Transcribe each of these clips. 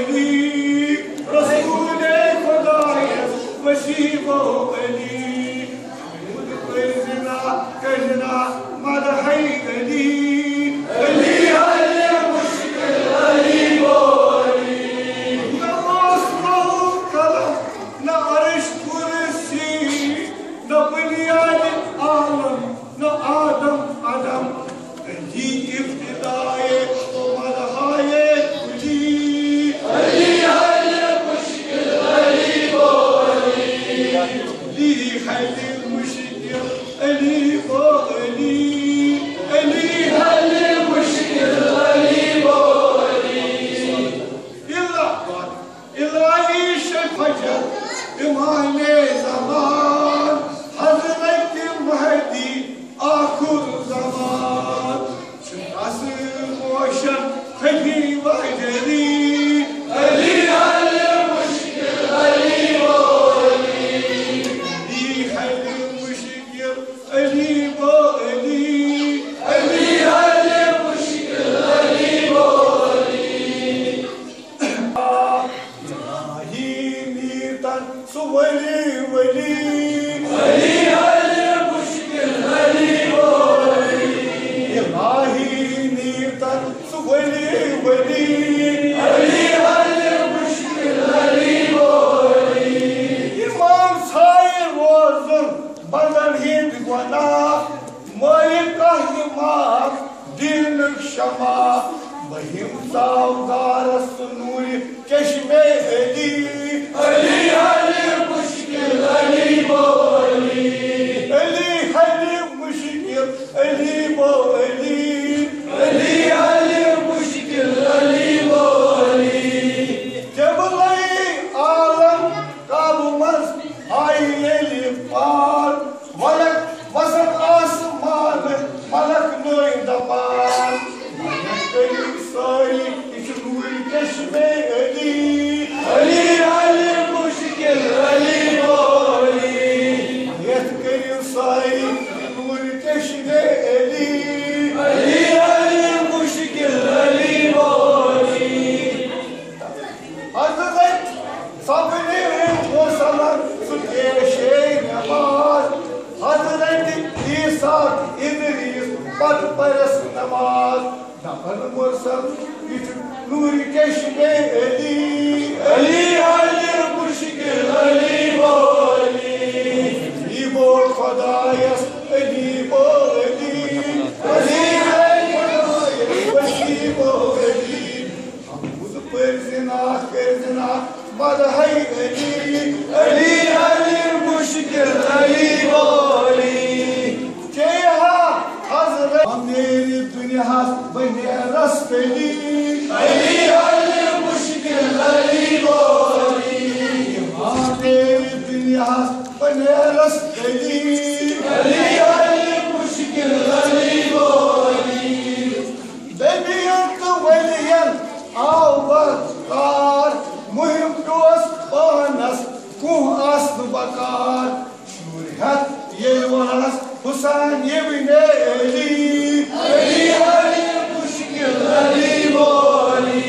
علی رسول خدایس وسیب علی حمود پرزنا کرنا مدح علی علی علی مشکل علی علی نماز نو کلم نہ عرش کرسی نہ بنیاد عالم نہ آدم عدم علی ابتدائے تو مدحائے علی علی علی مشکل علی علی علی حل مشکل علی علی علی حل مشکل علی علی الہی شفاعت امام زمان حضرت مہدی آخر زمان شناس موشن خلی و جلی علی علی مشکل علی علی علی حل مشکل علی علی علی علی مشکل علی علی الہی نیتن سولی ولی علی علی مشکل علی علی الہی نیتن سولی ولی علی علی مشکل علی علی امام سائے روزن بدن ہند گناہ مالک احمد دین شما بہم ساودارس نور چشم علی علی علی مشکل علی علی علی علی مشکل علی علی علی علی مشکل علی علی جب لئی عالم قابو مز آئی علی پار ملک وسط آسمان ملک نوئی دپار ملک کئی ساری اس نور چشم علی علی علی مشکل علی علی یت کئی ساری نور چشم علی علی علی مشکل علی علی حضرت سبنے مسلم سکیشے نماز حضرت عیسیٰ ادریس پت پرس نماز نفر مرسل نور چشم علی علی علی مشکل علی علی علی بو خدایس علی بو علی علی علی وسیب علی حمود پرزنا کرزنا مدح علی علی علی مشکل علی علی چیہا حضرت میری دنیا بنے رستلی علی علی مشکل علی علی میری دنیا بنے رستلی علی علی مشکل علی علی بیبیت ولین آو بکار مہم دوست پانس کوہ آسن بکار شوریت یہ ورس حسین ابن علی علی علی مشکل علی علی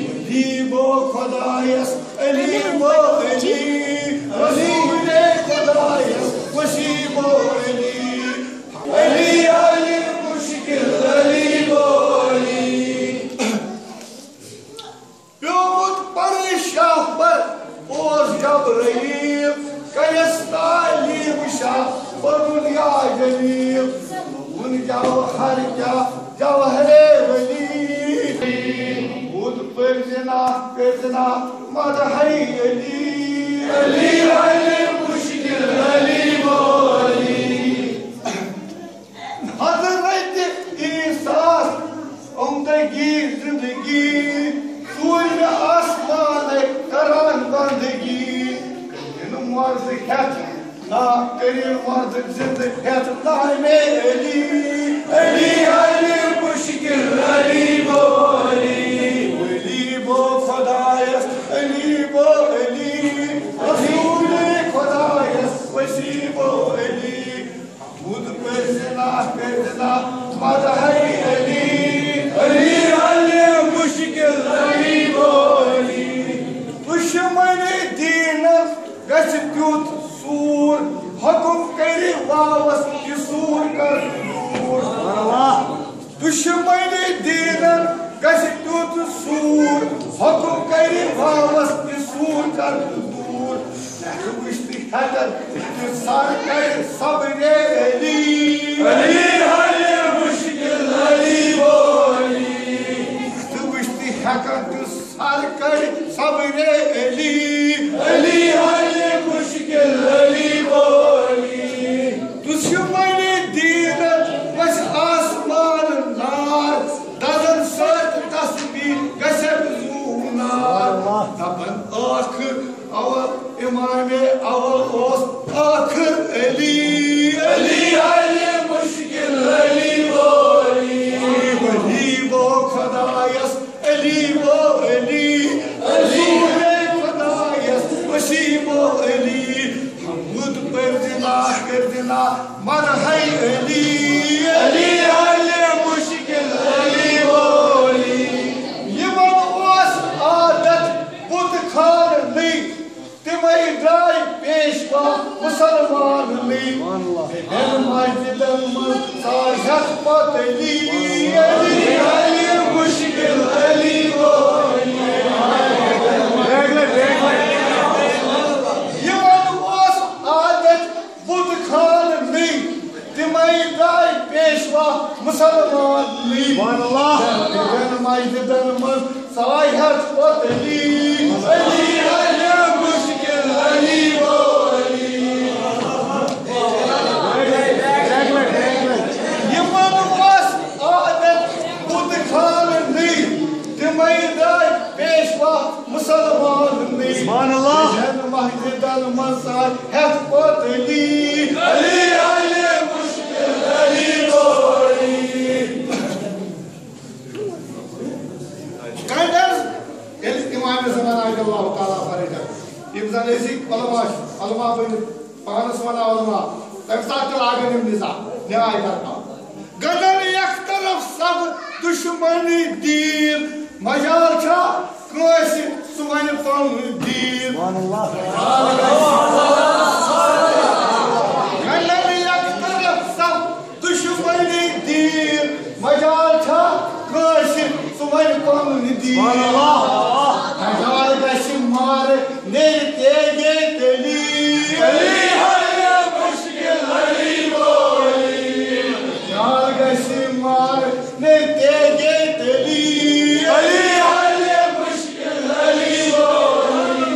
علی بو خدایس علی علی رسول خدایس وسیب علی علی علی مشکل علی علی پیومت پر شاہ پر اوز جبرائیل کیس تعلیم شاہ پر دنیا جلیل ان جوہر کیا جوہر ولی خود پرزنا مدح علی علی علی مشکل علی علی حضرت عیسیٰ عمدگی زندگی سوئی آسمان کران بندگی کرن مرد کھت نا کرن مرد زند کھت نائنے علی علی علی مشکل علی علی علی بو خدایس علی علی رسول خدایس وسیب علی حمود پرزنا مدح علی علی علی مشکل علی علی کر دور وشتی حتر سار کر صبر علی علی حل مشکل علی بولی وشتی حتر سار کر صبر علی علی حل مشکل علی بولی دشمن دین بس آسمان نار دزن سات تصویر گشت زونار دبن آخر اول امام اول اوس آخر علی علی حل مشکل علی بولی علی وہ خدایس علی وہ علی رسول خدایس وسیم و علی حمد پردنا کردنا مرحی علی علی حل مشکل علی بولی یمن اوس عادت بت کھاننی تمے درائے پیشوا مسلماننی مسجدن مز ساجت پت علی علی حل مشکل علی بولی یمن اوس عادت بت کھاننی تمے درائے پیشوا مسلماننی مسجدن مز ساجت پت علی علی حل مشکل علی بولی یمن اوس عادت بت کھاننی تمے درائے پیشوا مسلماننی مسجدن مز ساجت پت علی علی حل مشکل علی بولی کنڈرز امام زمان آئی اللہ تعالیٰ فرجت یم زن ازیک علماء بن پانس ونا علماء تم ساتھ لاگن یم نظام نیائے کرنا گنن یک طرف سب دشمنی دین مجال چھا کٲنٛسہِ سُہ وَنہِ پنُن دیٖن گنن یک طرف سب دشمنی دین مجال چھا کٲنٛسہِ سُہ وَنہِ پنُن دیٖن مجال گژھِ مار نیرِ تیگے تیلی علی حل مشکل علی بولی مجال گژھِ مار نیرِ تیگے تیلی علی حل مشکل علی بولی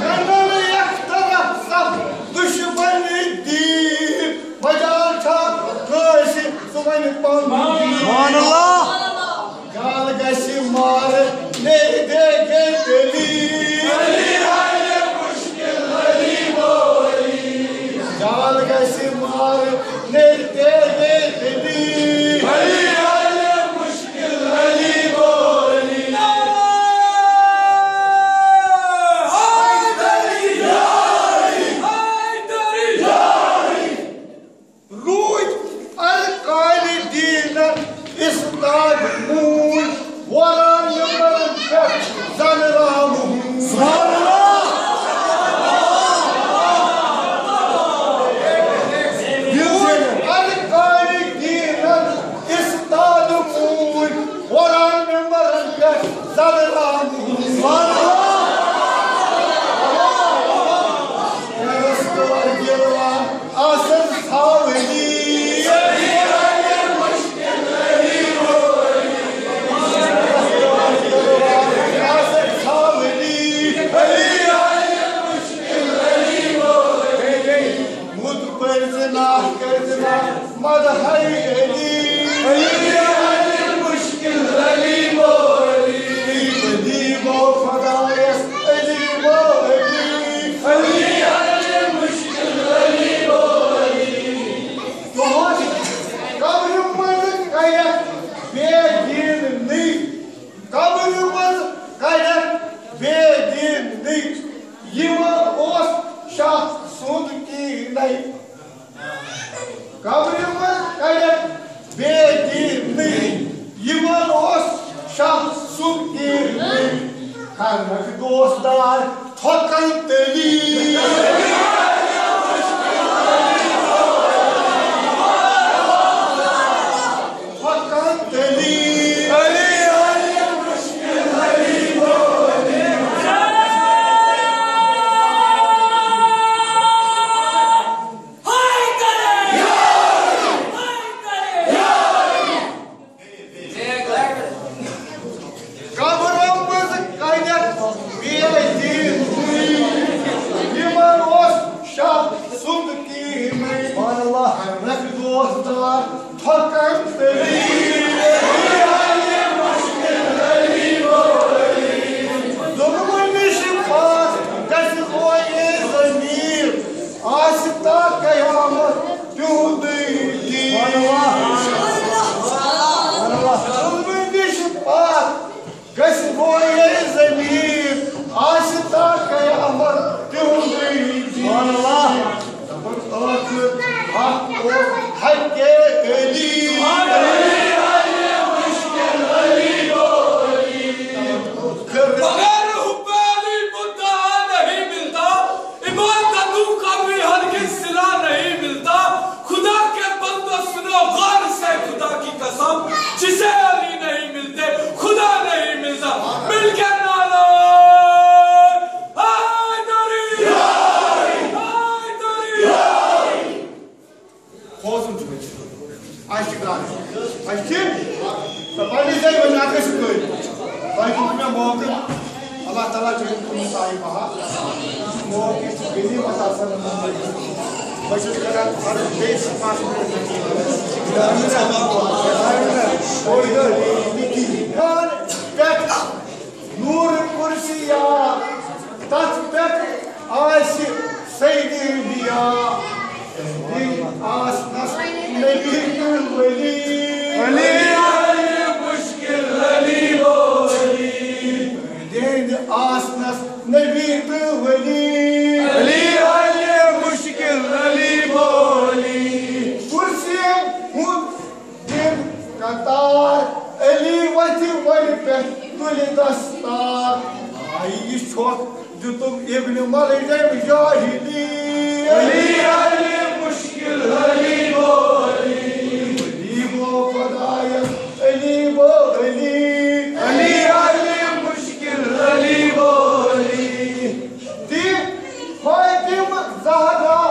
گنن یک طرف سب دشمنی دین مجال چھا کٲنٛسہِ سُہ وَنہِ پنُن دیٖن گال گژھِ مار نیرِ تیگے تیلی علی حل مشکل علی بولی گال گژھِ مار نیرِ تیگے تیلی علی حل مشکل علی بولی حیدری جاری حیدری جاری روٗدۍ ارکانہِ دیٖنن اِستاد موٗدۍ وۄران یِمن پٮ۪ٹھ زن رامہٕ ارکانہِ دیٖنن اِستاد موٗدۍ وۄران یِمن پٮ۪ٹھ زن رامہٕ گِلوان آسن تھاوٕنی دوستدار تھوکن تلی تھوکن تلی علی حل مشکل زیادہ شکر تاکہ میں موقع اللہ تعالیٰ چاہیے تم سائی بہا موقع گلی مساسن بشت کرا ہر بیس پاس نور کرسی تت پہ آس سید انبیاء آسنس نبی ولی ولی علی مشکل علی ولی دین آسنس نبی ولی علی علی مشکل علی ولی کرسی ہوں دن قطار علی وتی ولی پہ تلی دستار آئی چھوک جو تم ابن ملجم جاہلی علی علی مشکل علی ولی علی وہ خدایت علی وہ علی علی علی مشکل علی ولی دی فاطم زہرا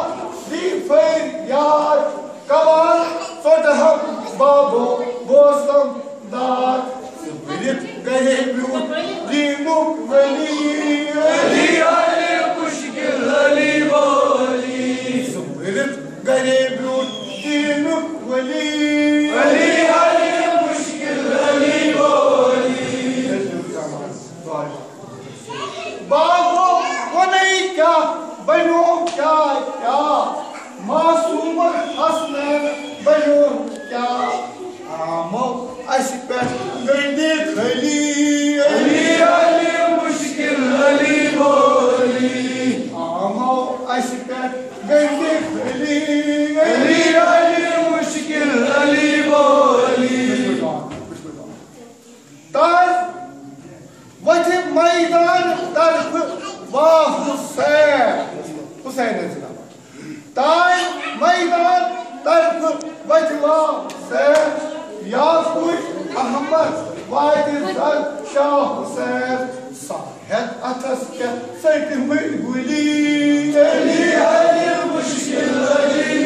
دی فریاد کمال فدہم بابو بوسم دار سبرت گئے بیوت دینک ولی علی علی مشکل علی ولی سبرت گئے بیوت دینک ولی علی علی مشکل علی ولی بابو ونئی کیا بنو کیا معصوم حسنین بنو کیا آمو اس پر گندی خلی علی علی مشکل علی ولی آمو اس پر گندی خلی علی علی مشکل علی ولی تر وجہ میدان طرف واہ حسین حسین زندہ تائیں میدان طرف وجہ حسین یا کوئی احمد واحد شاہ حسین صاحب اتس کے سیٹ میں گلی علی علی مشکل علی